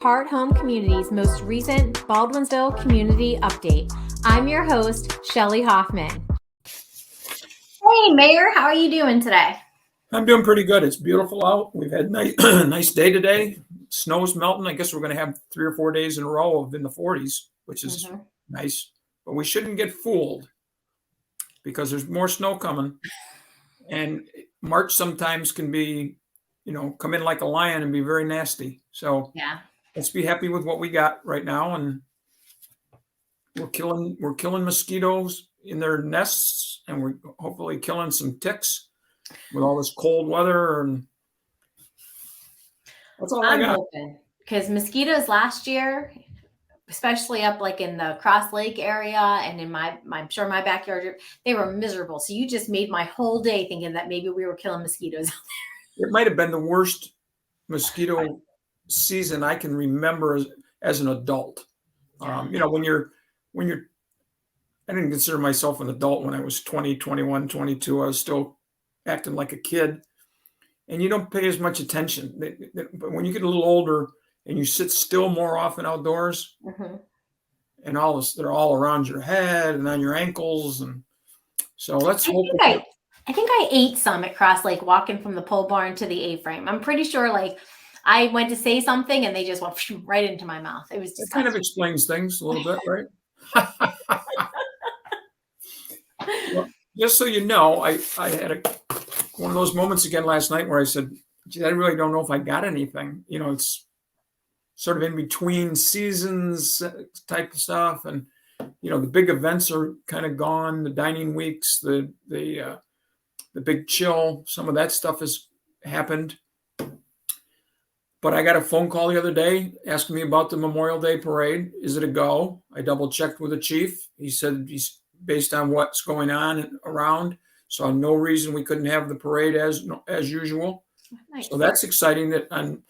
Hard Home Community's most recent Baldwinsville community update. I'm your host, Shelley Hoffman. Hey, Mayor, how are you doing today? I'm doing pretty good. It's beautiful out. We've had nice day today. Snow's melting. I guess we're going to have 3 or 4 days in a row of in the 40s, which is nice. But we shouldn't get fooled because there's more snow coming. And March sometimes can be, come in like a lion and be very nasty. So let's be happy with what we got right now. And we're killing mosquitoes in their nests, and we're hopefully killing some ticks with all this cold weather. And that's all I got. Hoping, because mosquitoes last year, especially up like in the Cross Lake area and in I'm sure my backyard, they were miserable. So you just made my whole day thinking that maybe we were killing mosquitoes out there. It might have been the worst mosquito season I can remember as an adult. When you're, I didn't consider myself an adult when I was 20, 21, 22. I was still acting like a kid, and you don't pay as much attention. But when you get a little older and you sit still more often outdoors, and all this, they're all around your head and on your ankles. And so let's hope. I think I ate some at Cross Lake walking from the pole barn to the A-frame. I'm pretty sure I went to say something and they just went right into my mouth. It was just kind of explains things a little bit, right? Well, just so you know, I had one of those moments again last night where I said, "Gee, I really don't know if I got anything." It's sort of in between seasons type of stuff, and the big events are kind of gone. The dining weeks, the big chill, some of that stuff has happened. But I got a phone call the other day asking me about the Memorial Day parade. Is it a go? I double checked with the chief. He said he's based on what's going on around. So no reason we couldn't have the parade as usual. Nice. So that's exciting that on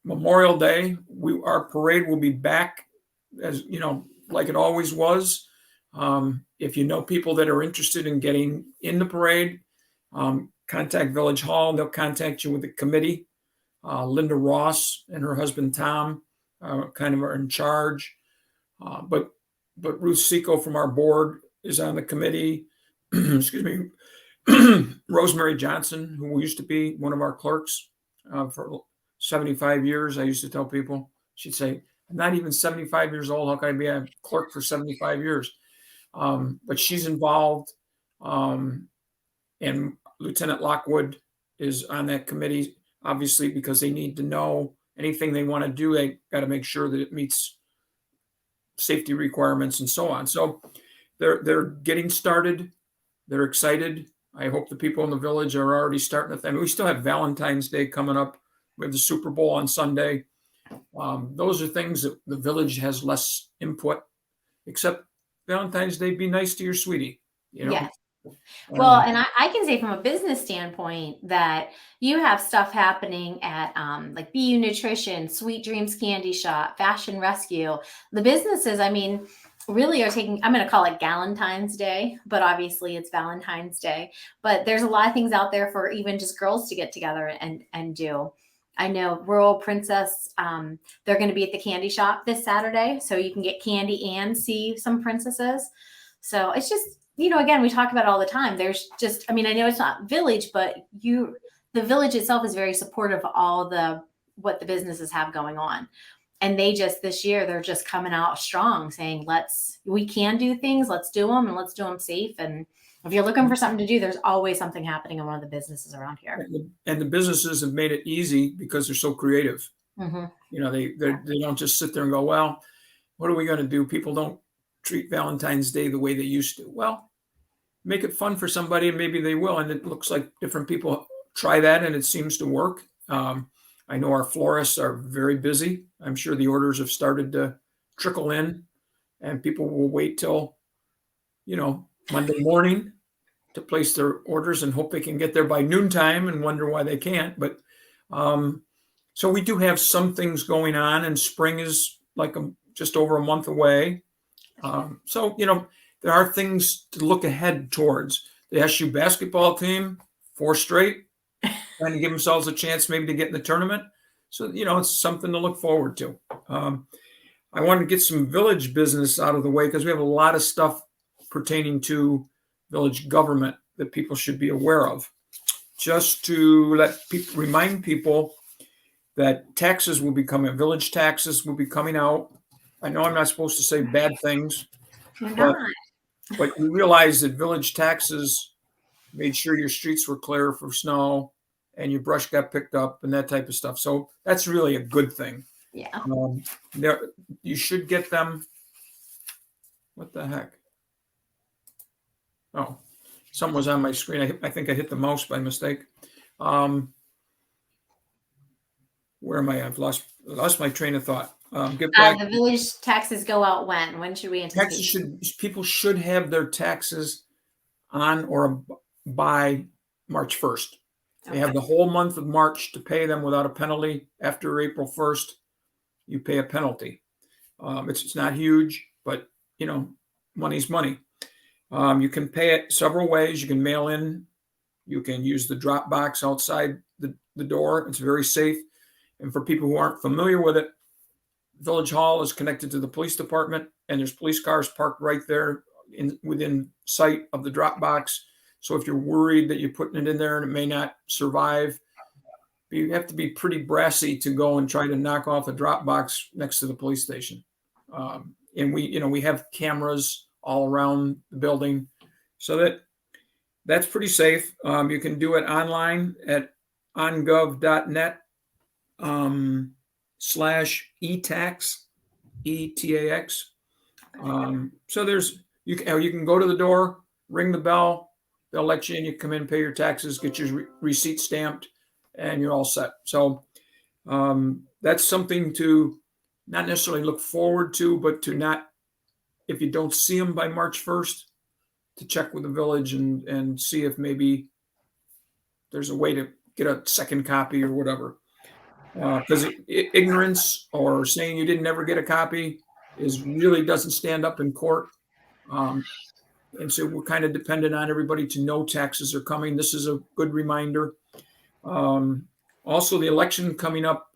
Memorial Day, our parade will be back as, like it always was. If you know people that are interested in getting in the parade, contact Village Hall. They'll contact you with the committee. Linda Ross and her husband Tom kind of are in charge, but Ruth Seco from our board is on the committee. Excuse me, Rosemary Johnson, who used to be one of our clerks for 75 years. I used to tell people, she'd say, "I'm not even 75 years old. How can I be a clerk for 75 years?" But she's involved, and Lieutenant Lockwood is on that committee. Obviously, because they need to know anything they want to do, they got to make sure that it meets safety requirements and so on. So they're getting started. They're excited. I hope the people in the village are already starting to. We still have Valentine's Day coming up. We have the Super Bowl on Sunday. Those are things that the village has less input, except Valentine's Day. Be nice to your sweetie. Yes. Well, and I can say from a business standpoint that you have stuff happening at like BU Nutrition, Sweet Dreams Candy Shop, Fashion Rescue. The businesses, really are taking, I'm going to call it Galentine's Day, but obviously it's Valentine's Day. But there's a lot of things out there for even just girls to get together and do. I know Rural Princess, they're going to be at the candy shop this Saturday, so you can get candy and see some princesses. So it's just, again, we talk about it all the time. There's just, I know it's not village, but the village itself is very supportive of all what the businesses have going on. And this year, they're just coming out strong saying, we can do things, let's do them, and let's do them safe. And if you're looking for something to do, there's always something happening in one of the businesses around here. And the businesses have made it easy because they're so creative. They don't just sit there and go, well, what are we going to do? People don't treat Valentine's Day the way they used to. Well, make it fun for somebody and maybe they will. And it looks like different people try that and it seems to work. I know our florists are very busy. I'm sure the orders have started to trickle in and people will wait till, Monday morning to place their orders and hope they can get there by noontime and wonder why they can't. But so we do have some things going on, and spring is like just over a month away. So, there are things to look ahead towards. The SU basketball team, 4 straight, trying to give themselves a chance maybe to get in the tournament. So, it's something to look forward to. I want to get some village business out of the way because we have a lot of stuff pertaining to village government that people should be aware of. Just to remind people that taxes will be coming, village taxes will be coming out. I know I'm not supposed to say bad things, but you realize that village taxes made sure your streets were clear for snow and your brush got picked up and that type of stuff. So that's really a good thing. Yeah. You should get them. What the heck? Oh, something was on my screen. I think I hit the mouse by mistake. Where am I? I've lost my train of thought. Get back. The village taxes go out when? When should we anticipate? People should have their taxes on or by March 1st. They have the whole month of March to pay them without a penalty. After April 1st, you pay a penalty. It's not huge, but money's money. You can pay it several ways. You can mail in. You can use the drop box outside the door. It's very safe. And for people who aren't familiar with it, Village Hall is connected to the police department, and there's police cars parked right there within sight of the drop box. So if you're worried that you're putting it in there and it may not survive, you have to be pretty brassy to go and try to knock off a drop box next to the police station. And we have cameras all around the building, so that's pretty safe. You can do it online at ongov.net /etax, ETAX. So you can go to the door, ring the bell, they'll let you in, you come in, pay your taxes, get your receipt stamped, and you're all set. So that's something to not necessarily look forward to, but to not, if you don't see them by March 1st, to check with the village and see if maybe there's a way to get a second copy or whatever. Because ignorance or saying you didn't never get a copy really doesn't stand up in court. And so we're kind of dependent on everybody to know taxes are coming. This is a good reminder. Also, the election coming up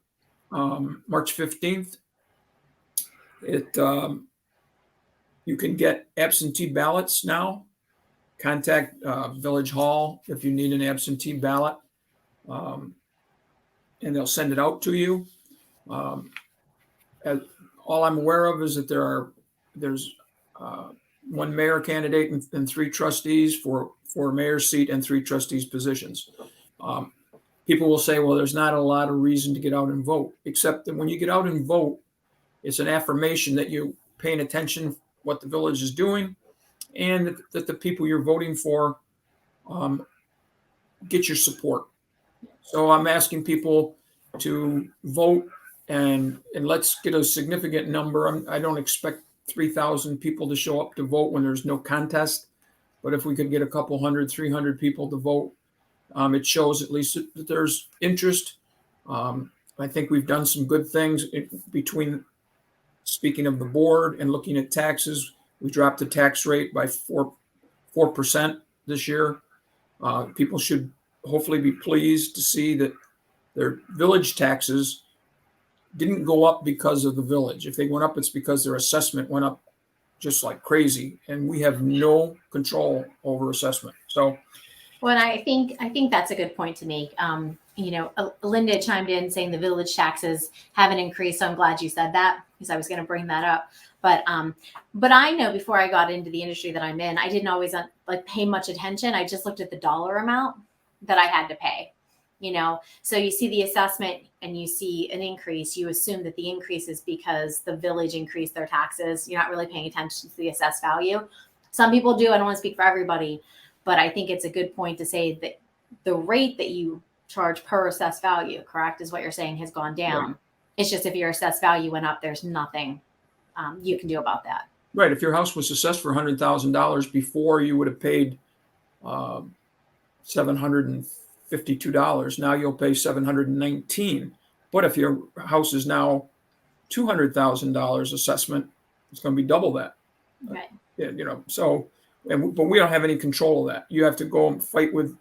March 15th. You can get absentee ballots now. Contact Village Hall if you need an absentee ballot. And they'll send it out to you. All I'm aware of is that there's one mayor candidate and 3 trustees for a mayor's seat and 3 trustees positions. People will say, well, there's not a lot of reason to get out and vote, except that when you get out and vote, it's an affirmation that you're paying attention what the village is doing and that the people you're voting for get your support. So I'm asking people to vote and let's get a significant number. I don't expect 3,000 people to show up to vote when there's no contest, but if we could get a couple 300 people to vote, it shows at least that there's interest. I think we've done some good things between speaking of the board and looking at taxes. We dropped the tax rate by 4% this year. People should hopefully be pleased to see that their village taxes didn't go up because of the village. If they went up, it's because their assessment went up just like crazy, and we have no control over assessment. So, well, I think that's a good point to make. Linda chimed in saying the village taxes haven't increased. So I'm glad you said that because I was going to bring that up. But I know before I got into the industry that I'm in, I didn't always pay much attention. I just looked at the dollar amount that I had to pay. So you see the assessment and you see an increase, you assume that the increase is because the village increased their taxes. You're not really paying attention to the assessed value. Some people do. I don't want to speak for everybody, but I think it's a good point to say that the rate that you charge per assessed value, correct, is what you're saying, has gone down. Right. It's just if your assessed value went up, there's nothing you can do about that. Right. If your house was assessed for $100,000 before, you would have paid $752. Now you'll pay $719. But if your house is now $200,000 assessment, it's going to be double that. Right. But we don't have any control of that. You have to go and fight with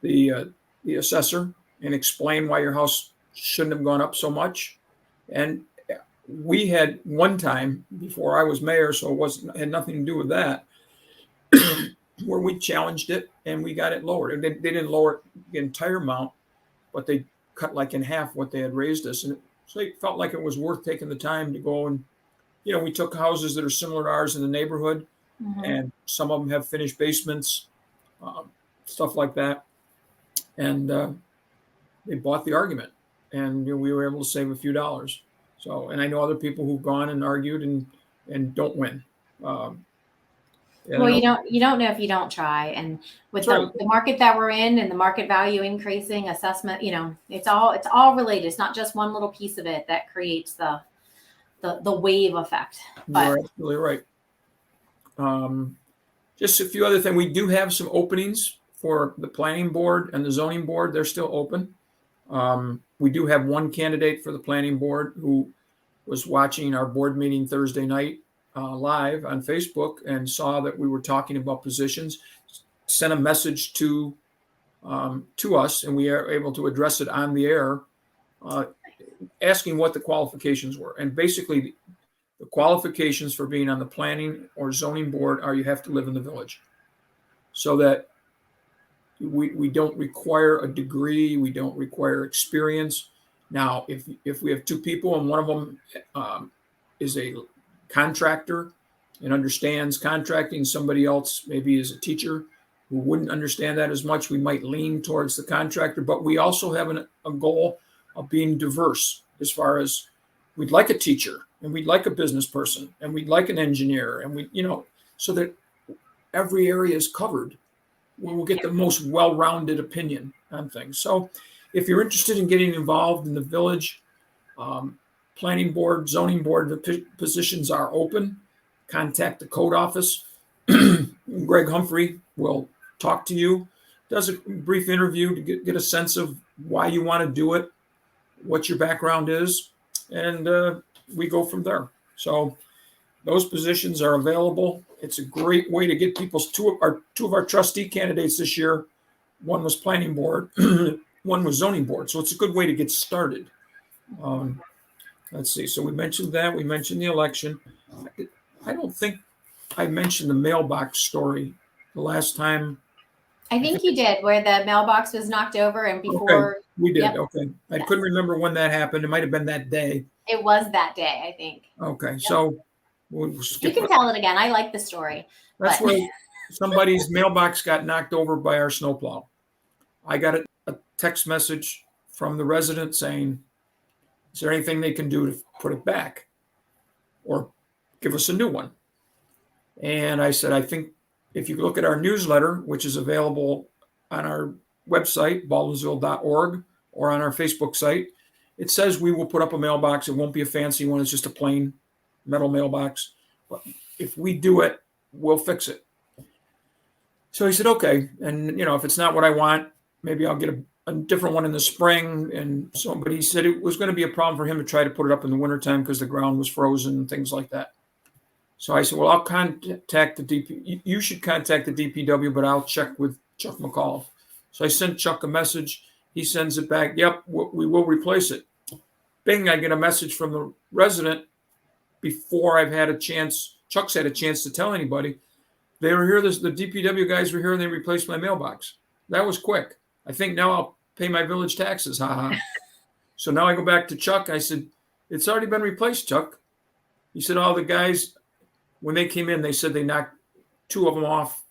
the assessor and explain why your house shouldn't have gone up so much. And we had one time before I was mayor, so had nothing to do with that, where we challenged it and we got it lowered. And they didn't lower it the entire amount, but they cut like in half what they had raised us. And so it felt like it was worth taking the time to go and, we took houses that are similar to ours in the neighborhood, and some of them have finished basements, stuff like that. And they bought the argument, and we were able to save a few dollars. So, and I know other people who've gone and argued and don't win. Well, you don't know if you don't try. And with the market that we're in and the market value increasing, assessment, it's all related. It's not just one little piece of it that creates the wave effect. But you're absolutely right. Just a few other things. We do have some openings for the planning board and the zoning board. They're still open. We do have one candidate for the planning board who was watching our board meeting Thursday night live on Facebook and saw that we were talking about positions, sent a message to us, and we are able to address it on the air, asking what the qualifications were. And basically, the qualifications for being on the planning or zoning board are you have to live in the village. So that we don't require a degree, we don't require experience. Now, if we have two people and one of them is a contractor and understands contracting, somebody else maybe is a teacher who wouldn't understand that as much, we might lean towards the contractor. But we also have a goal of being diverse, as far as we'd like a teacher and we'd like a business person and we'd like an engineer, and so that every area is covered. We'll get the most well-rounded opinion on things. So if you're interested in getting involved in the village, planning board, zoning board, the positions are open. Contact the code office. Greg Humphrey will talk to you, does a brief interview to get a sense of why you want to do it, what your background is, and we go from there. So those positions are available. It's a great way to get two of our trustee candidates this year. One was planning board, one was zoning board. So it's a good way to get started. Let's see. So we mentioned that. We mentioned the election. I don't think I mentioned the mailbox story the last time. I think you did, where the mailbox was knocked over and before. Okay, we did. Yep. Okay. I couldn't remember when that happened. It might have been that day. It was that day, I think. Okay. Yep. So you can tell it again. I like the story. That's where somebody's mailbox got knocked over by our snowplow. I got a text message from the resident saying, is there anything they can do to put it back or give us a new one? And I said, I think if you look at our newsletter, which is available on our website, baldwinsville.org, or on our Facebook site, it says we will put up a mailbox. It won't be a fancy one. It's just a plain metal mailbox. But if we do it, we'll fix it. So he said, okay. And, if it's not what I want, maybe I'll get a different one in the spring. And so, but he said it was going to be a problem for him to try to put it up in the wintertime because the ground was frozen and things like that. So I said, well, I'll contact the DP. You should contact the DPW, but I'll check with Chuck McCall. So I sent Chuck a message. He sends it back. Yep, we will replace it. Bing, I get a message from the resident before I've had a chance. Chuck's had a chance to tell anybody. They were here. The DPW guys were here and they replaced my mailbox. That was quick. I think now I'll pay my village taxes. Ha. So now I go back to Chuck. I said, it's already been replaced, Chuck. He said, all the guys, when they came in, they said they knocked two of them off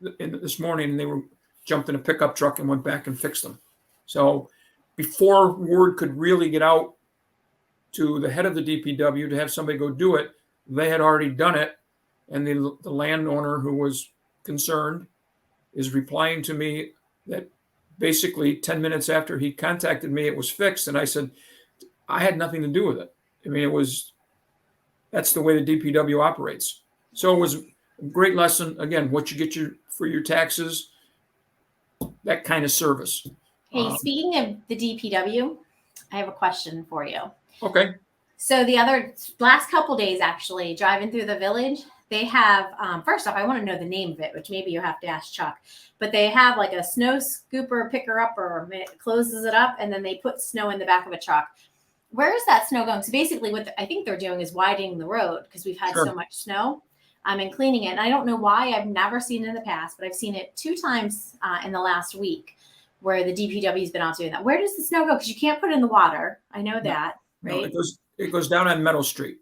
this morning and they were jumped in a pickup truck and went back and fixed them. So before word could really get out to the head of the DPW to have somebody go do it, they had already done it. And the landowner who was concerned is replying to me that basically 10 minutes after he contacted me, it was fixed. And I said, I had nothing to do with it. I mean, that's the way the DPW operates. So it was a great lesson. Again, what you get for your taxes, that kind of service. Hey, speaking of the DPW, I have a question for you. Okay. So the last couple days, actually, driving through the village, they have, first off, I want to know the name of it, which maybe you have to ask Chuck, but they have like a snow scooper picker upper, it closes it up, and then they put snow in the back of a truck. Where is that snow going? So basically what I think they're doing is widening the road because we've had so much snow. And cleaning it. And I don't know why. I've never seen it in the past, but I've seen it 2 times in the last week where the DPW has been out doing that. Where does the snow go? Because you can't put it in the water. I know that, right? No, it goes down on Meadow Street.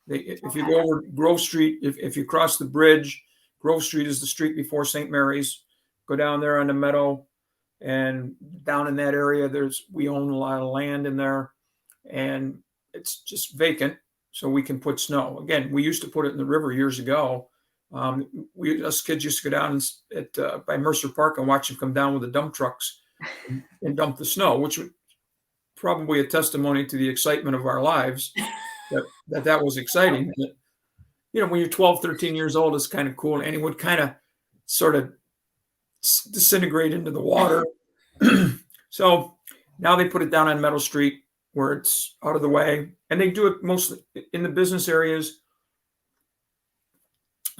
If you go over Grove Street, if you cross the bridge, Grove Street is the street before St. Mary's. Go down there on the Meadow, and down in that area, we own a lot of land in there, and it's just vacant. So we can put snow. Again, we used to put it in the river years ago. Us kids used to go down by Mercer Park and watch them come down with the dump trucks and dump the snow, which was probably a testimony to the excitement of our lives. that was exciting. But, when you're 12, 13 years old, it's kind of cool, and it would kind of sort of disintegrate into the water. So now they put it down on Meadow Street, where it's out of the way. And they do it mostly in the business areas.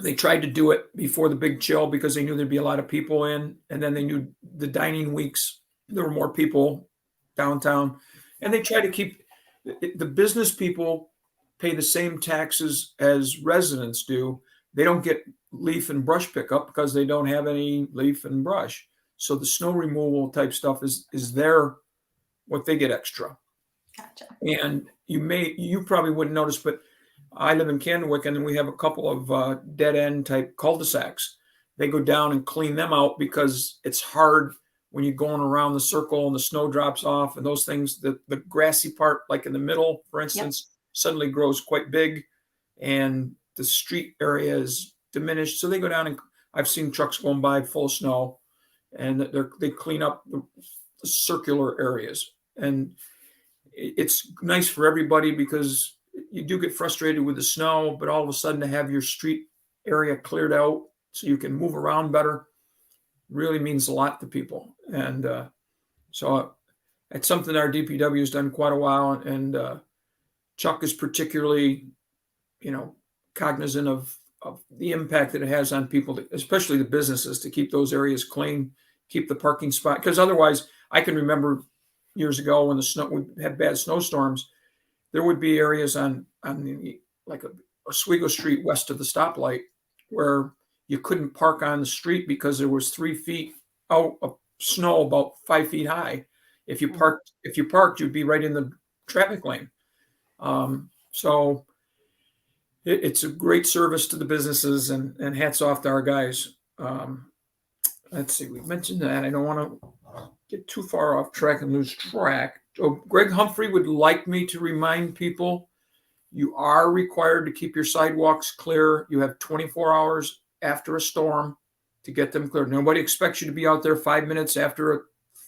They tried to do it before the big chill because they knew there'd be a lot of people in. And then they knew the dining weeks, there were more people downtown. And they try to keep the business people pay the same taxes as residents do. They don't get leaf and brush pickup because they don't have any leaf and brush. So the snow removal type stuff is what they get extra. Gotcha. And you probably wouldn't notice, but I live in Canton Wood, and we have a couple of dead end type cul-de-sacs. They go down and clean them out because it's hard when you're going around the circle and the snow drops off and those things. The grassy part, like in the middle, for instance, suddenly grows quite big, and the street area is diminished. So they go down, and I've seen trucks going by full of snow, and they clean up the circular areas. And it's nice for everybody because you do get frustrated with the snow, but all of a sudden to have your street area cleared out so you can move around better really means a lot to people. And so it's something our DPW has done quite a while. And Chuck is particularly, cognizant of the impact that it has on people, especially the businesses, to keep those areas clean, keep the parking spot. Because otherwise, I can remember years ago when we had bad snowstorms, there would be areas on like Oswego Street west of the stoplight where you couldn't park on the street because there was 3 feet out of snow about 5 feet high. If you parked, you'd be right in the traffic lane. So it's a great service to the businesses, and hats off to our guys. Let's see, we mentioned that. I don't want to get too far off track and lose track. So Greg Humphrey would like me to remind people, you are required to keep your sidewalks clear. You have 24 hours after a storm to get them clear. Nobody expects you to be out there 5 minutes after a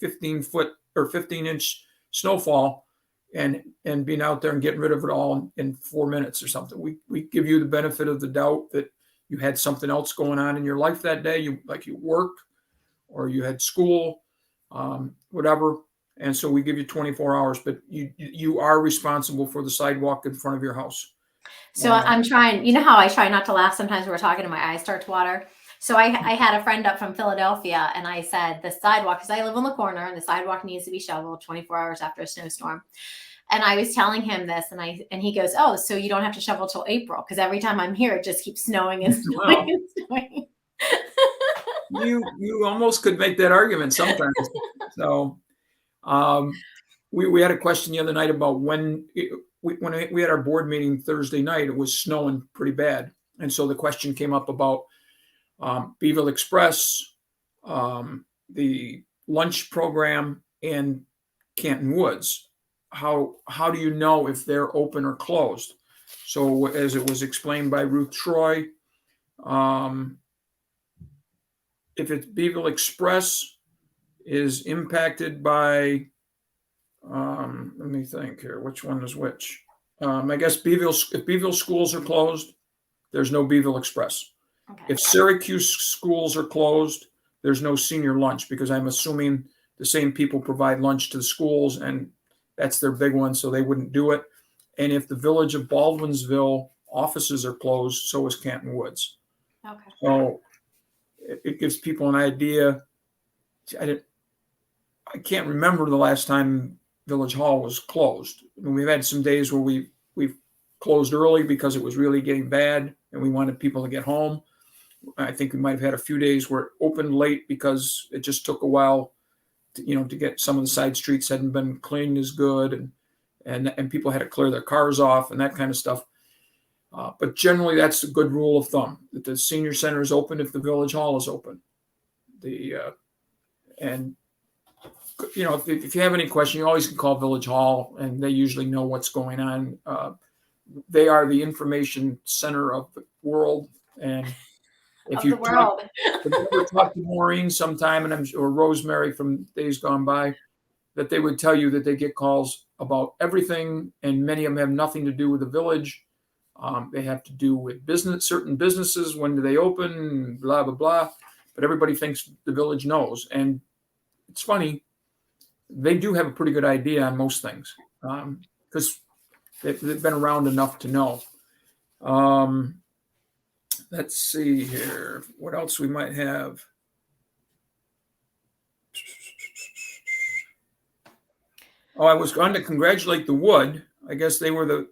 15-foot or 15-inch snowfall and being out there and getting rid of it all in 4 minutes or something. We give you the benefit of the doubt that you had something else going on in your life that day. You worked or you had school, whatever. And so we give you 24 hours, but you are responsible for the sidewalk in front of your house. So I'm trying, how I try not to laugh sometimes when we're talking and my eyes start to water. So I had a friend up from Philadelphia, and I said the sidewalk, because I live on the corner and the sidewalk needs to be shoveled 24 hours after a snowstorm. And I was telling him this, and he goes, "Oh, so you don't have to shovel till April, because every time I'm here, it just keeps snowing and snowing and snowing." You almost could make that argument sometimes. So we had a question the other night about when we had our board meeting Thursday night, it was snowing pretty bad. And so the question came up about Beeville Express, the lunch program, and Canton Woods. How do you know if they're open or closed? So as it was explained by Ruth Troy, if it's Beeville Express is impacted by, let me think here, which one is which? I guess if Beeville schools are closed, there's no Beeville Express. Okay. If Syracuse schools are closed, there's no senior lunch, because I'm assuming the same people provide lunch to the schools, and that's their big one, so they wouldn't do it. And if the village of Baldwinsville offices are closed. So is Canton Woods. Okay. So it gives people an idea. I can't remember the last time Village Hall was closed. I mean, we've had some days where we've closed early because it was really getting bad and we wanted people to get home. I think we might have had a few days where it opened late because it just took a while to get some of the side streets hadn't been cleaned as good, and people had to clear their cars off and that kind of stuff. But generally, that's a good rule of thumb, that the senior center is open if the Village Hall is open. If you have any question, you always can call Village Hall, and they usually know what's going on. They are the information center of the world, and if you talk to Maureen sometime, or Rosemary from days gone by, that they would tell you that they get calls about everything, and many of them have nothing to do with the village. They have to do with certain businesses. When do they open? Blah, blah, blah. But everybody thinks the village knows. And it's funny, they do have a pretty good idea on most things because they've been around enough to know. Let's see here. What else we might have? Oh, I was going to congratulate the Wood. I guess they were the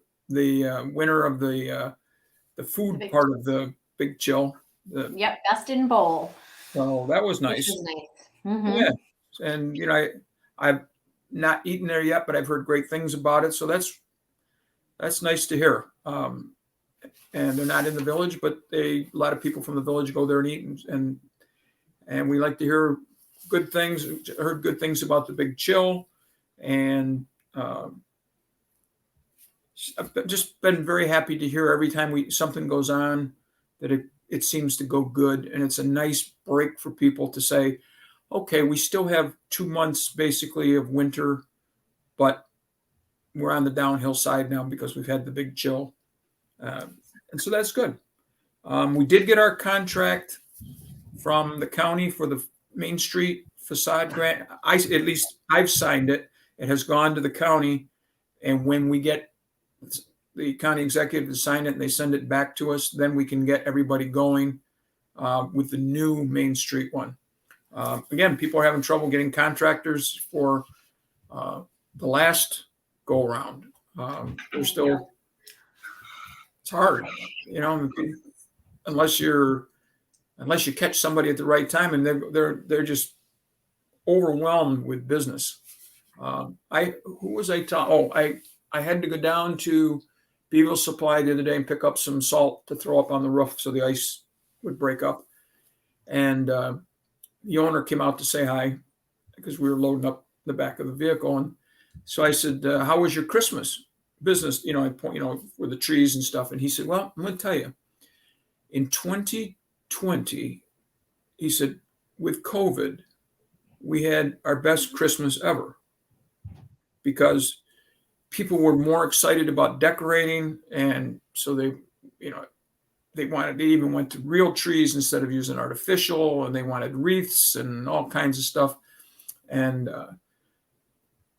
winner of the food part of the Big Chill. Yep, best in bowl. So that was nice. Mm-hmm. Yeah, and I've not eaten there yet, but I've heard great things about it. So that's nice to hear. And they're not in the village, but a lot of people from the village go there and eat, and we like to hear good things. Heard good things about the Big Chill, and I've just been very happy to hear every time something goes on that it seems to go good, and it's a nice break for people to say, okay, we still have 2 months basically of winter, but we're on the downhill side now because we've had the Big Chill. And so that's good. We did get our contract from the county for the Main Street facade grant. At least I've signed it. It has gone to the county. And when we get the county executive to sign it and they send it back to us, then we can get everybody going with the new Main Street one. Again, people are having trouble getting contractors for the last go around. They're still, it's hard, unless you catch somebody at the right time, and they're just overwhelmed with business. I had to go down to Beeville Supply the other day and pick up some salt to throw up on the roof so the ice would break up. And the owner came out to say hi because we were loading up the back of the vehicle. And so I said, how was your Christmas business? I point, with the trees and stuff. And he said, well, I'm going to tell you, in 2020, he said, with COVID, we had our best Christmas ever because people were more excited about decorating. And so they even went to real trees instead of using artificial, and they wanted wreaths and all kinds of stuff. And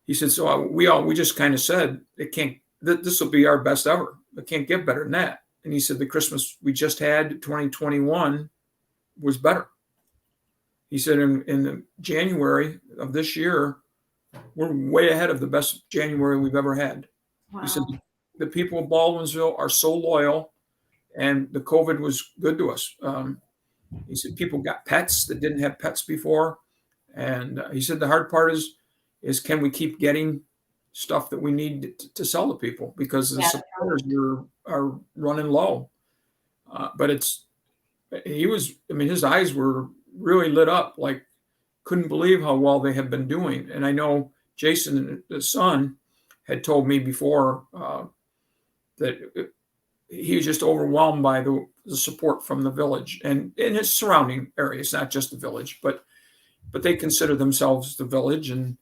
he said, so we just kind of said, this will be our best ever. It can't get better than that. And he said, the Christmas we just had, 2021, was better. He said, in the January of this year, we're way ahead of the best January we've ever had. Wow. He said, the people of Baldwinsville are so loyal, and the COVID was good to us. He said, people got pets that didn't have pets before. And he said, the hard part is can we keep getting stuff that we need to sell to people, because the suppliers are running low. But his eyes were really lit up, like couldn't believe how well they have been doing. And I know Jason, the son, had told me before that he was just overwhelmed by the support from the village and in his surrounding areas, not just the village, but they consider themselves the village, and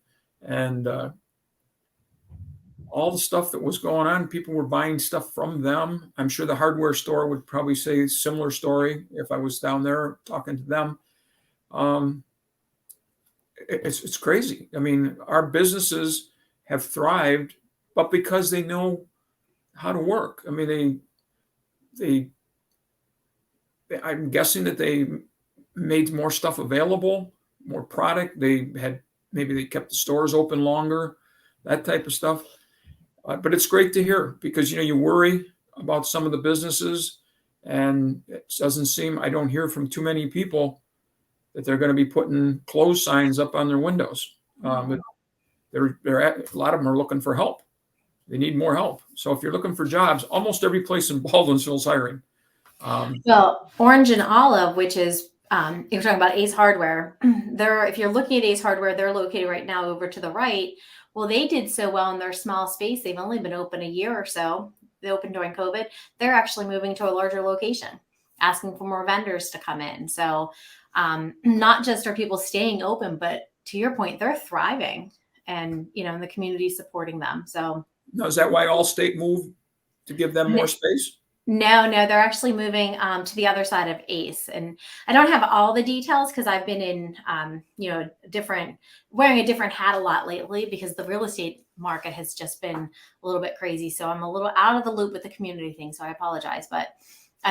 all the stuff that was going on, people were buying stuff from them. I'm sure the hardware store would probably say a similar story if I was down there talking to them. It's crazy. I mean, our businesses have thrived, but because they know how to work. I mean, I'm guessing that they made more stuff available, more product. Maybe they kept the stores open longer, that type of stuff. But it's great to hear because, you worry about some of the businesses, and it doesn't seem, I don't hear from too many people that they're going to be putting close signs up on their windows. But a lot of them are looking for help. They need more help. So if you're looking for jobs, almost every place in Baldwinsville is hiring. Well, Orange and Olive, which is you're talking about Ace Hardware. If you're looking at Ace Hardware, they're located right now over to the right. Well, they did so well in their small space. They've only been open a year or so. They opened during COVID. They're actually moving to a larger location, asking for more vendors to come in. So not just are people staying open, but to your point, they're thriving, and and the community supporting them. So now, is that why Allstate moved to give them more space? No, they're actually moving to the other side of Ace, and I don't have all the details because I've been in, wearing a different hat a lot lately because the real estate market has just been a little bit crazy. So I'm a little out of the loop with the community thing. So I apologize, but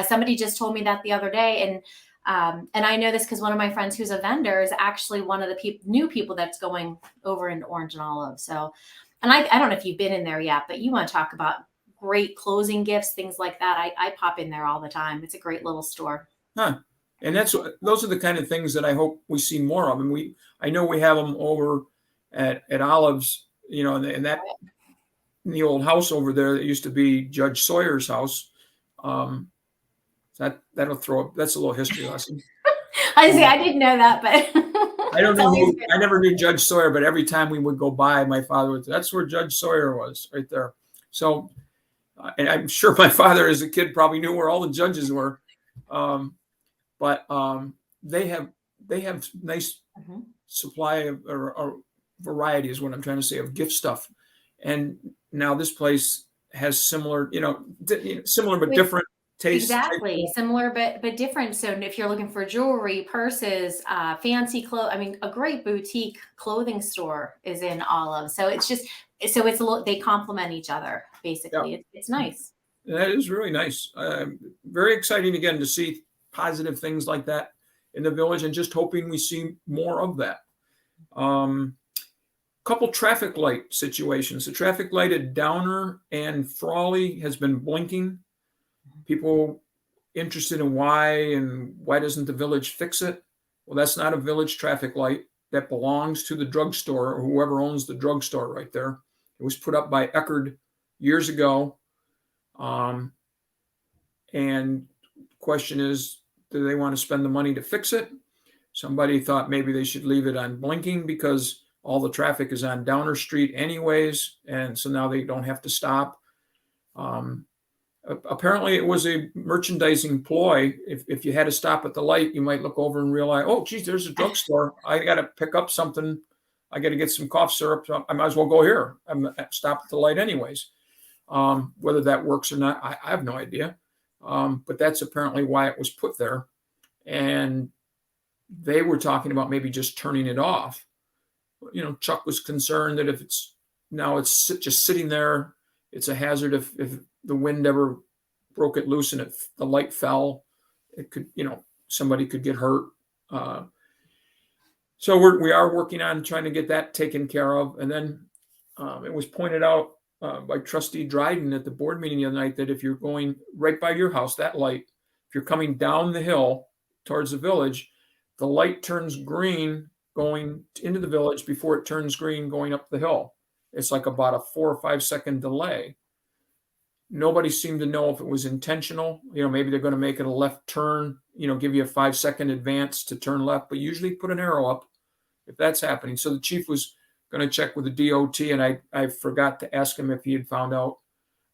somebody just told me that the other day, and I know this because one of my friends who's a vendor is actually one of the new people that's going over into Orange and Olive. So, and I don't know if you've been in there yet, but you want to talk about great closing gifts, things like that. I pop in there all the time. It's a great little store. Huh. And those are the kind of things that I hope we see more of. And I know we have them over at Olive's, in the old house over there that used to be Judge Sawyer's house. That's a little history lesson. I didn't know that, but I don't know. I never knew Judge Sawyer, but every time we would go by, my father would. That's where Judge Sawyer was, right there. So, and I'm sure my father, as a kid, probably knew where all the judges were. But they have nice supply of or variety, is what I'm trying to say, of gift stuff. And now this place has similar, similar but different tastes. Exactly. Similar but different. So if you're looking for jewelry, purses, fancy clothes, a great boutique clothing store is in Olive. So it's they complement each other, basically. Yeah. It's nice. That is really nice. Very exciting, again, to see positive things like that in the village, and just hoping we see more of that. Couple traffic light situations. The traffic light at Downer and Frawley has been blinking. People interested in why doesn't the village fix it? Well, that's not a village traffic light. That belongs to the drugstore, or whoever owns the drugstore right there. It was put up by Eckerd years ago. And the question is, do they want to spend the money to fix it? Somebody thought maybe they should leave it on blinking because all the traffic is on Downer Street anyways, and so now they don't have to stop. Apparently it was a merchandising ploy. If you had to stop at the light, you might look over and realize, oh, geez, there's a drugstore. I got to pick up something. I got to get some cough syrup. So I might as well go here. I'm stop at the light anyways. Whether that works or not, I have no idea. But that's apparently why it was put there. And they were talking about maybe just turning it off. Chuck was concerned that if it's just sitting there, it's a hazard if the wind ever broke it loose and if the light fell, it could, somebody could get hurt. So we are working on trying to get that taken care of. And then it was pointed out by Trustee Dryden at the board meeting the other night that if you're going right by your house, that light, if you're coming down the hill towards the village, the light turns green going into the village before it turns green going up the hill. It's like about a 4 or 5 second delay. Nobody seemed to know if it was intentional. Maybe they're going to make it a left turn, give you a 5 second advance to turn left, but usually put an arrow up if that's happening. So the chief was going to check with the DOT, and I forgot to ask him if he had found out.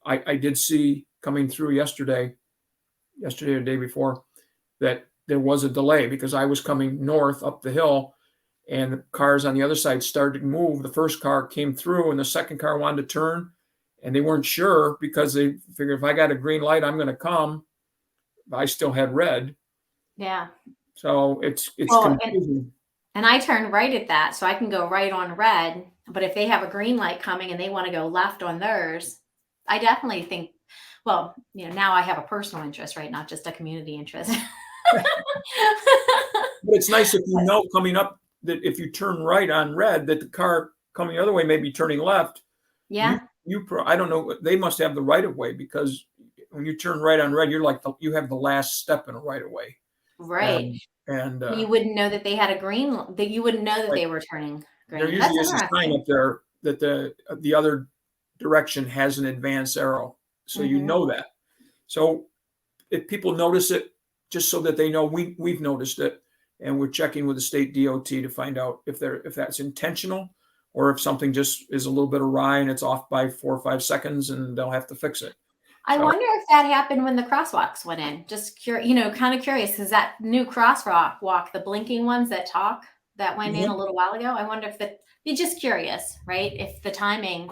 I did see coming through yesterday or the day before, that there was a delay because I was coming north up the hill and the cars on the other side started to move. The first car came through and the second car wanted to turn, and they weren't sure because they figured if I got a green light, I'm going to come. I still had red. Yeah. So it's confusing. And I turn right at that, so I can go right on red. But if they have a green light coming and they want to go left on theirs, I definitely think, well, now I have a personal interest, right? Not just a community interest. But it's nice if you know coming up that if you turn right on red, that the car coming the other way may be turning left. Yeah. I don't know. They must have the right of way, because when you turn right on red, you're like you have the last step in a right of way. Right. And you wouldn't know that they had a green, that you wouldn't know that they were turning green. There usually is a sign up there that the other direction has an advance arrow. So you know that. So if people notice it, just so that they know we've noticed it, and we're checking with the state DOT to find out if that's intentional, or if something just is a little bit awry and it's off by 4 or 5 seconds and they'll have to fix it. I wonder if that happened when the crosswalks went in. Just kind of curious, because that new crosswalk, the blinking ones that talk, that went in a little while ago. I wonder if you're just curious, right? If the timing,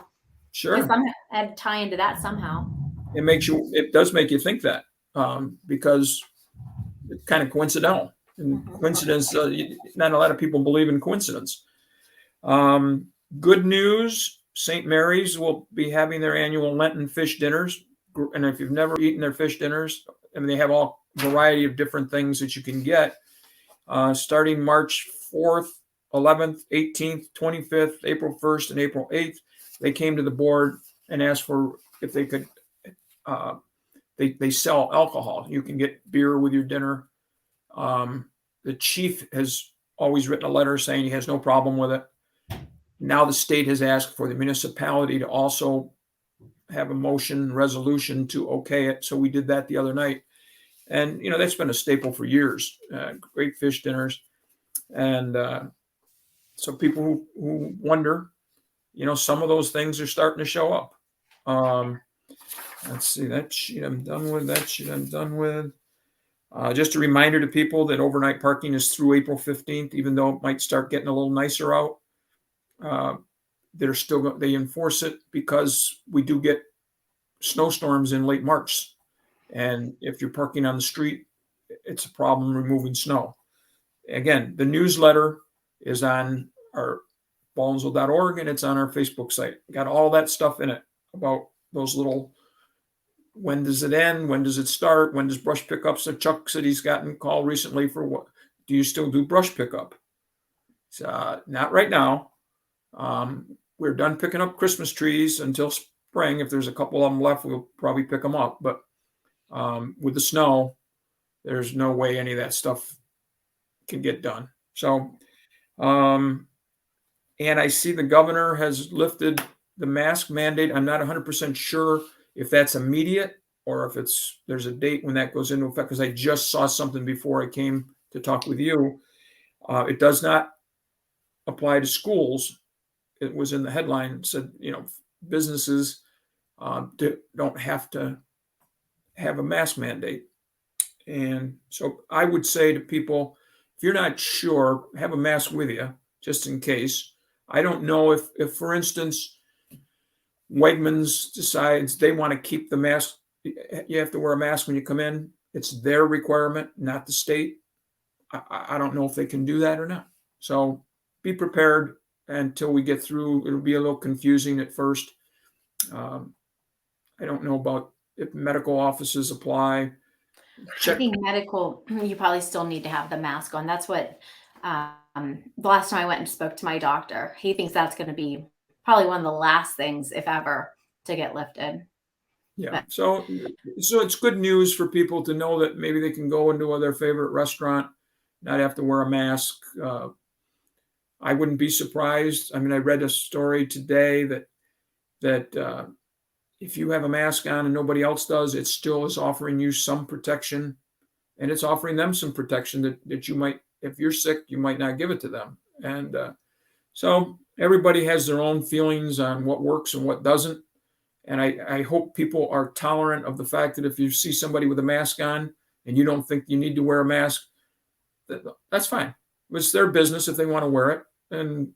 sure, had to tie into that somehow. It does make you think that, because it's kind of coincidental. And coincidence, not a lot of people believe in coincidence. Good news, St. Mary's will be having their annual Lenten fish dinners. And if you've never eaten their fish dinners, I mean, they have all variety of different things that you can get, starting March 4th, 11th, 18th, 25th, April 1st, and April 8th. They came to the board and asked for if they could, they sell alcohol. You can get beer with your dinner. The chief has always written a letter saying he has no problem with it. Now the state has asked for the municipality to also have a motion resolution to okay it. So we did that the other night. And, that's been a staple for years, great fish dinners. And so people who wonder, some of those things are starting to show up. Let's see, that sheet I'm done with. That sheet I'm done with. Just a reminder to people that overnight parking is through April 15th, even though it might start getting a little nicer out. They enforce it because we do get snowstorms in late March. And if you're parking on the street, it's a problem removing snow. Again, the newsletter is on our Baldwinsville.org, and it's on our Facebook site. Got all that stuff in it about those little, when does it end? When does it start? When does brush pickups? So Chuck said he's gotten a call recently for what? Do you still do brush pickup? Not right now. We're done picking up Christmas trees until spring. If there's a couple of them left, we'll probably pick them up. But with the snow, there's no way any of that stuff can get done. So, and I see the governor has lifted the mask mandate. I'm not 100% sure if that's immediate or if there's a date when that goes into effect, because I just saw something before I came to talk with you. It does not apply to schools. It was in the headline, said, businesses don't have to have a mask mandate. And so I would say to people, if you're not sure, have a mask with you just in case. I don't know if for instance, Wegmans decides they want to keep the mask. You have to wear a mask when you come in. It's their requirement, not the state. I don't know if they can do that or not. So be prepared until we get through. It'll be a little confusing at first. I don't know about if medical offices apply. I think medical, you probably still need to have the mask on. That's what, the last time I went and spoke to my doctor, he thinks that's going to be probably one of the last things, if ever, to get lifted. Yeah. But, so it's good news for people to know that maybe they can go into their favorite restaurant, not have to wear a mask. I wouldn't be surprised. I mean, I read a story today that if you have a mask on and nobody else does, it still is offering you some protection, and it's offering them some protection that you might, if you're sick, you might not give it to them. And so everybody has their own feelings on what works and what doesn't. And I hope people are tolerant of the fact that if you see somebody with a mask on and you don't think you need to wear a mask, that's fine. It's their business if they want to wear it. And,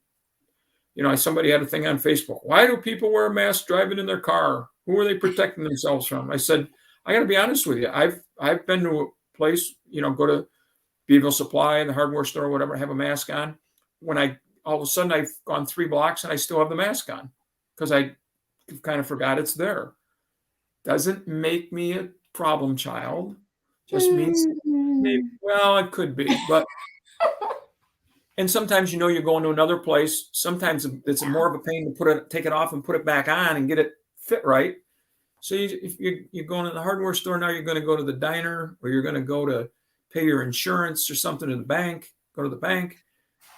somebody had a thing on Facebook. Why do people wear a mask driving in their car? Who are they protecting themselves from? I said, I got to be honest with you. I've been to a place, go to Beeville Supply, the hardware store, whatever, have a mask on. When all of a sudden I've gone 3 blocks and I still have the mask on because I kind of forgot it's there. Doesn't make me a problem child. Just means maybe, Mm. well, it could be, but and sometimes you're going to another place. Sometimes it's Yeah. more of a pain to take it off and put it back on and get it fit right. So if you're going to the hardware store now, you're going to go to the diner, or you're going to go to pay your insurance or something to the bank. Go to the bank,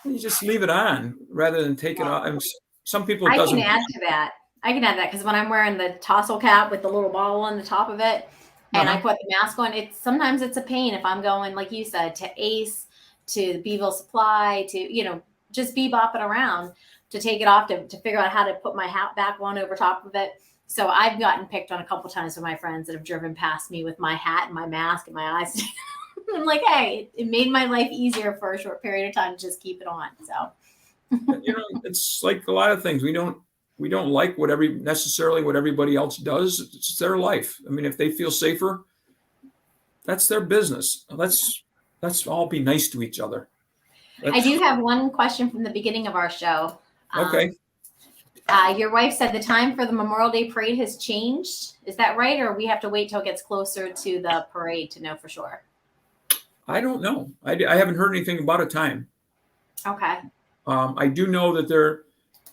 and you just leave it on rather than take it off. And some people it I can doesn't. add to that. I can add that because when I'm wearing the tassel cap with the little ball on the top of it, and I Uh-huh. put the mask on, sometimes it's a pain if I'm going, like you said, to Ace, to Beeville Supply, to just bebopping around to take it off to figure out how to put my hat back on over top of it. So I've gotten picked on a couple times with my friends that have driven past me with my hat and my mask and my eyes. I'm like, hey, it made my life easier for a short period of time to just keep it on. So It's like a lot of things. We don't like necessarily what everybody else does. It's their life. I mean, if they feel safer, that's their business. Let's all be nice to each other. I do have one question from the beginning of our show. Okay. Your wife said the time for the Memorial Day parade has changed. Is that right? Or we have to wait till it gets closer to the parade to know for sure? I don't know. I haven't heard anything about a time. Okay. I do know that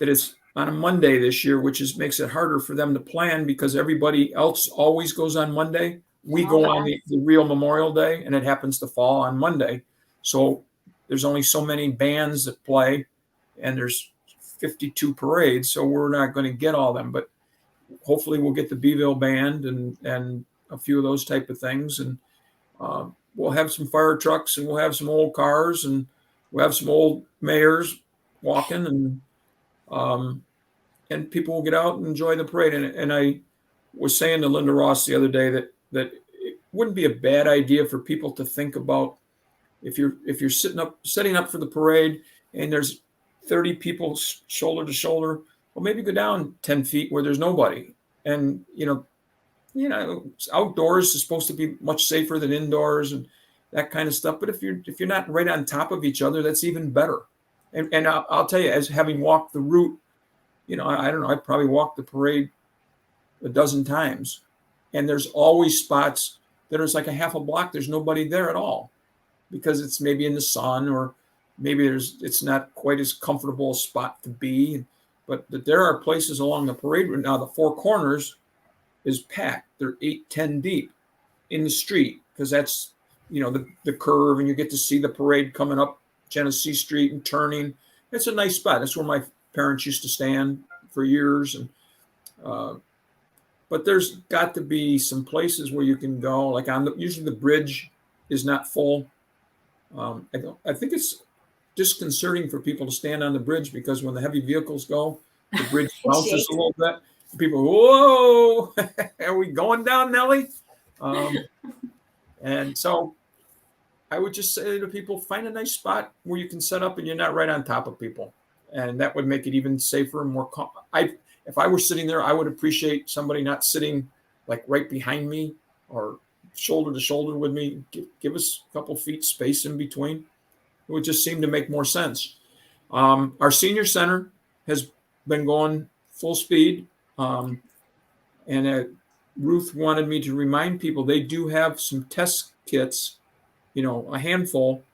it's on a Monday this year, which makes it harder for them to plan because everybody else always goes on Monday. We go on the real Memorial Day, and it happens to fall on Monday. So there's only so many bands that play, and there's 52 parades, so we're not going to get all of them. But hopefully we'll get the Beeville Band and a few of those type of things. And we'll have some fire trucks, and we'll have some old cars, and we'll have some old mayors walking, and people will get out and enjoy the parade. And I was saying to Linda Ross the other day that it wouldn't be a bad idea for people to think about if you're setting up for the parade and there's 30 people shoulder to shoulder, well, maybe go down 10 feet where there's nobody. And outdoors is supposed to be much safer than indoors and that kind of stuff. But if you're not right on top of each other, that's even better. And I'll tell you, as having walked the route, I don't know, I probably walked the parade a dozen times, and there's always spots that are like a half a block. There's nobody there at all because it's maybe in the sun, or maybe it's not quite as comfortable a spot to be. But there are places along the parade route now. The Four Corners is packed. They're 8-10 deep in the street because that's the curve, and you get to see the parade coming up Genesee Street and turning. It's a nice spot. That's where my parents used to stand for years. And but there's got to be some places where you can go, like usually the bridge is not full. I think it's disconcerting for people to stand on the bridge because when the heavy vehicles go, the bridge bounces a little bit. People, whoa, are we going down, Nellie? And so I would just say to people, find a nice spot where you can set up and you're not right on top of people. And that would make it even safer and more if I were sitting there, I would appreciate somebody not sitting like right behind me or shoulder to shoulder with me. Give us a couple feet space in between. It would just seem to make more sense. Our senior center has been going full speed. And Ruth wanted me to remind people they do have some test kits, a handful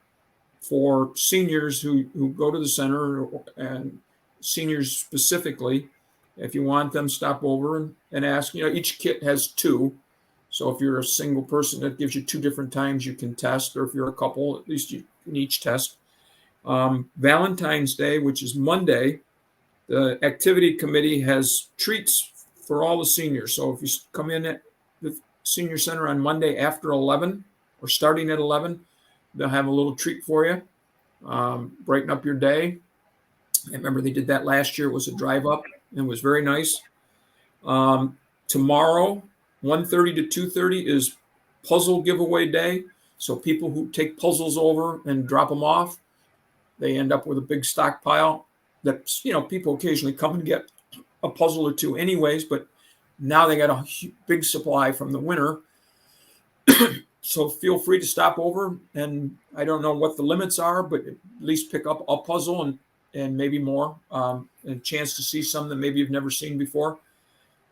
for seniors who go to the center, and seniors specifically. If you want them, stop over and ask. Each kit has 2. So if you're a single person, that gives you 2 different times you can test, or if you're a couple, at least you can each test. Valentine's Day, which is Monday, the activity committee has treats for all the seniors. So if you come in at the senior center on Monday after 11 or starting at 11, they'll have a little treat for you, brighten up your day. I remember they did that last year. It was a drive up, and it was very nice. Tomorrow, 1:30 to 2:30 is puzzle giveaway day. So people who take puzzles over and drop them off, they end up with a big stockpile that, people occasionally come and get a puzzle or 2 anyways, but now they got a big supply from the winter. So feel free to stop over, and I don't know what the limits are, but at least pick up a puzzle and maybe more, and a chance to see some that maybe you've never seen before.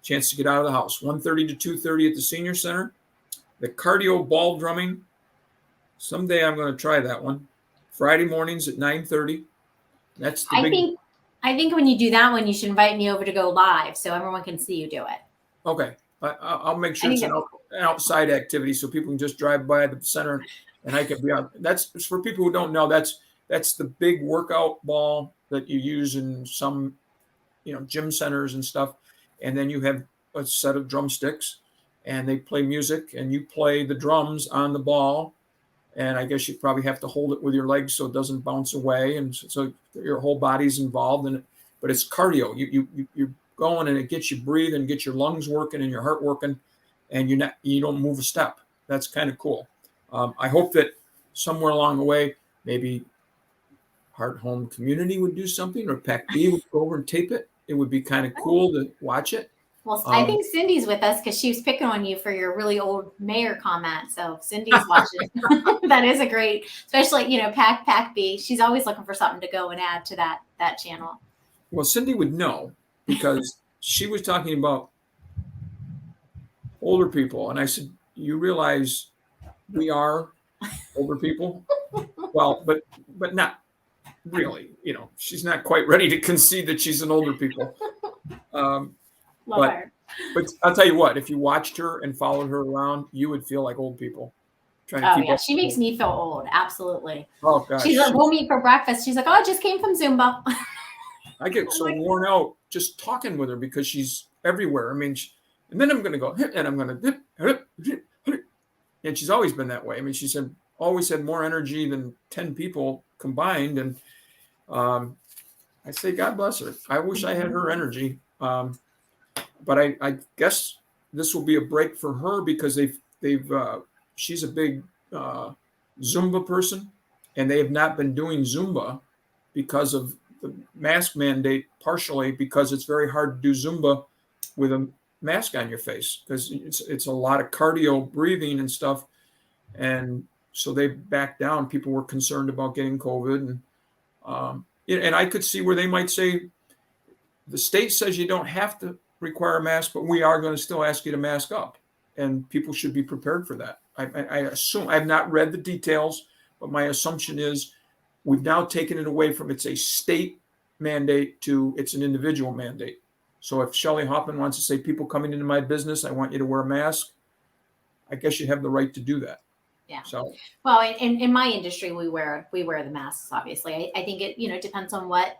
chance to get out of the house. 1:30 to 2:30 at the senior center. The cardio ball drumming. Someday I'm going to try that one. Friday mornings at 9:30. That's the big. I think when you do that one, you should invite me over to go live so everyone can see you do it. Okay. I'll make sure it's an outside activity so people can just drive by the center and I can be on. That's for people who don't know. That's the big workout ball that you use in some, gym centers and stuff. And then you have a set of drumsticks and they play music and you play the drums on the ball. And I guess you probably have to hold it with your legs so it doesn't bounce away. And so your whole body's involved in it, but it's cardio. You're going and it gets you breathing, gets your lungs working and your heart working, and you don't move a step. That's kind of cool. I hope that somewhere along the way, maybe Heart Home Community would do something, or PAC-B would go over and tape it. It would be kind of cool to watch it. Well, I think Cindy's with us because she was picking on you for your really old mayor comment. So Cindy's watching. That is a great, especially, PAC-B. She's always looking for something to go and add to that channel. Well, Cindy would know because she was talking about older people. And I said, you realize we are older people? Well, but not really. She's not quite ready to concede that she's an older people. But I'll tell you what, if you watched her and followed her around, you would feel like old people. She makes me feel old. Absolutely. Oh, gosh. She's like, we'll meet for breakfast. She's like, oh, I just came from Zumba. I get so worn out just talking with her because she's everywhere. I mean, and then I'm going to go, and I'm going to, and she's always been that way. I mean, she said, always had more energy than 10 people combined. And I say, God bless her. I wish I had her energy. But I guess this will be a break for her because she's a big Zumba person, and they have not been doing Zumba because of the mask mandate, partially because it's very hard to do Zumba with a mask on your face because it's a lot of cardio breathing and stuff. And so they backed down. People were concerned about getting COVID. And I could see where they might say, the state says you don't have to require a mask, but we are going to still ask you to mask up, and people should be prepared for that. I assume, I've not read the details, but my assumption is we've now taken it away from it's a state mandate to it's an individual mandate. So if Shelley Hoffman wants to say, people coming into my business, I want you to wear a mask, I guess you have the right to do that. Yeah. So, well, in my industry, we wear the masks. Obviously, I think it depends on what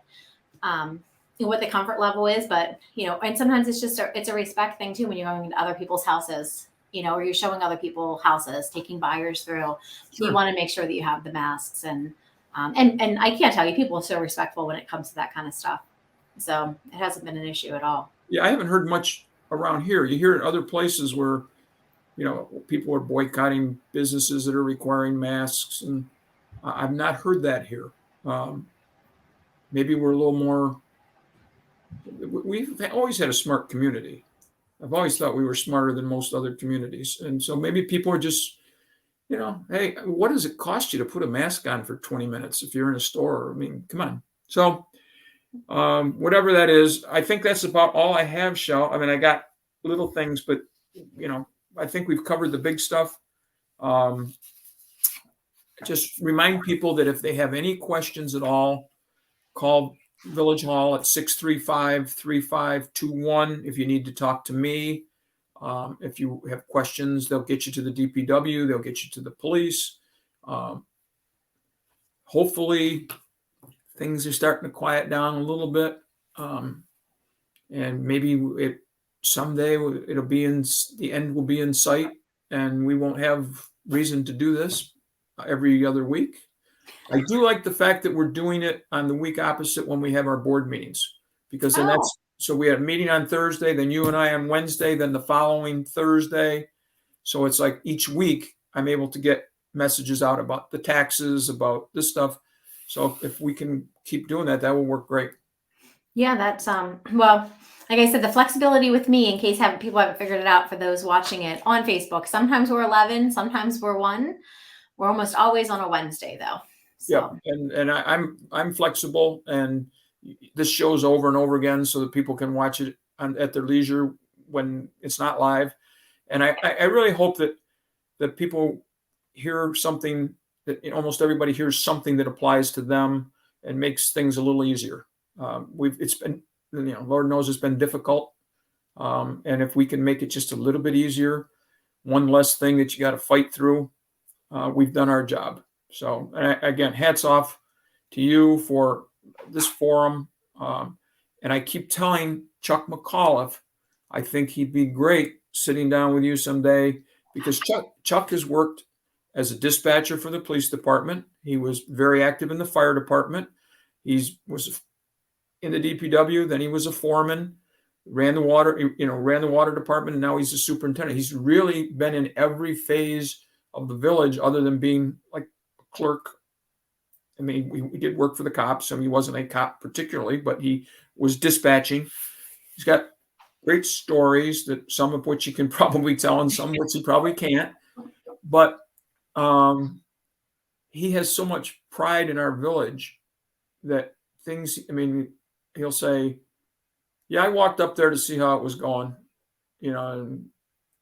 the comfort level is, but and sometimes it's just it's a respect thing too when you're going into other people's houses, or you're showing other people houses, taking buyers through. Sure. You want to make sure that you have the masks, and I can't tell you, people are so respectful when it comes to that kind of stuff. So it hasn't been an issue at all. Yeah, I haven't heard much around here. You hear it other places where people are boycotting businesses that are requiring masks, and I've not heard that here. Maybe we're a little more. We've always had a smart community. I've always thought we were smarter than most other communities. And so maybe people are just, hey, what does it cost you to put a mask on for 20 minutes if you're in a store? I mean, come on. So whatever that is, I think that's about all I have, Shell. I mean, I got little things, but, I think we've covered the big stuff. Just remind people that if they have any questions at all, call Village Hall at 635-3521. If you need to talk to me, if you have questions, they'll get you to the DPW. They'll get you to the police. Hopefully things are starting to quiet down a little bit. And maybe someday it'll be the end will be in sight, and we won't have reason to do this every other week. I do like the fact that we're doing it on the week opposite when we have our board meetings, because then so we had a meeting on Thursday, then you and I on Wednesday, then the following Thursday. So it's like each week I'm able to get messages out about the taxes, about this stuff. So if we can keep doing that, that will work great. Yeah, that's well, like I said, the flexibility with me, in case people haven't figured it out, for those watching it on Facebook. Sometimes we're 11, sometimes we're 1. We're almost always on a Wednesday, though. So. Yeah, and I'm flexible, and this show's over and over again so that people can watch it at their leisure when it's not live. And I really hope that people hear something, that almost everybody hears something that applies to them and makes things a little easier. It's been, Lord knows it's been difficult. And if we can make it just a little bit easier, one less thing that you got to fight through, we've done our job. So, and again, hats off to you for this forum. And I keep telling Chuck McAuliffe, I think he'd be great sitting down with you someday, because Chuck has worked as a dispatcher for the police department. He was very active in the fire department. He was in the DPW. Then he was a foreman, ran the water department, and now he's a superintendent. He's really been in every phase of the village, other than being like a clerk. I mean, we did work for the cops, so he wasn't a cop particularly, but he was dispatching. He's got great stories, that some of which he can probably tell and some of which he probably can't. But he has so much pride in our village that things, I mean, he'll say, yeah, I walked up there to see how it was going, and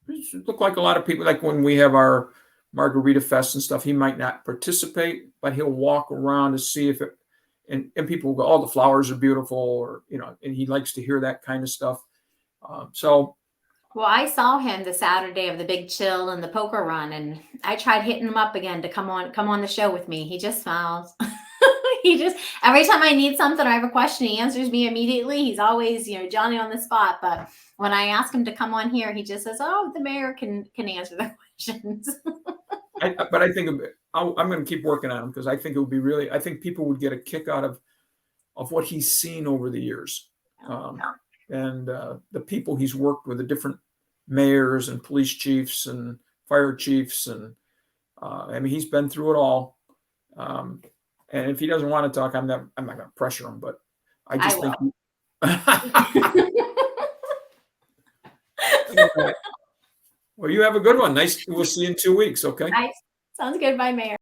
it looked like a lot of people, like when we have our Margarita Fest and stuff, he might not participate, but he'll walk around to see if it, and people will go, oh, the flowers are beautiful, or, and he likes to hear that kind of stuff. Well, I saw him the Saturday of the big chill and the poker run, and I tried hitting him up again to come on the show with me. He just smiles. He just, every time I need something or I have a question, he answers me immediately. He's always, Johnny on the spot. But when I ask him to come on here, he just says, oh, the mayor can answer the questions. But I think I'm going to keep working on him, because I think it would be really, I think people would get a kick out of what he's seen over the years. And the people he's worked with, the different mayors and police chiefs and fire chiefs. And I mean, he's been through it all. And if he doesn't want to talk, I'm not going to pressure him, but I just think. Well, you have a good one. Nice. We'll see you in 2 weeks. Okay. Nice. Sounds good. Bye, Mayor.